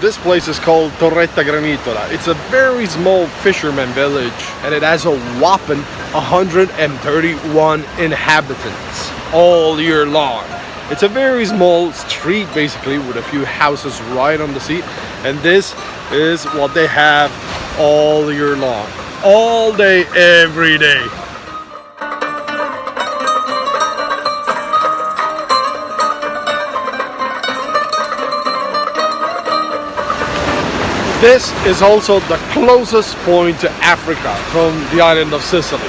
This place is called Torretta Granitola. It's a very small fisherman village and it has a whopping 131 inhabitants all year long. It's a very small street basically with a few houses right on the sea, and this is what they have all year long. All day, every day. This is also the closest point to Africa from the island of Sicily.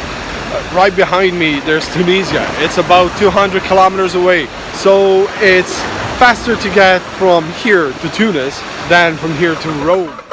Right behind me there's Tunisia. It's about 200 kilometers away. So it's faster to get from here to Tunis than from here to Rome.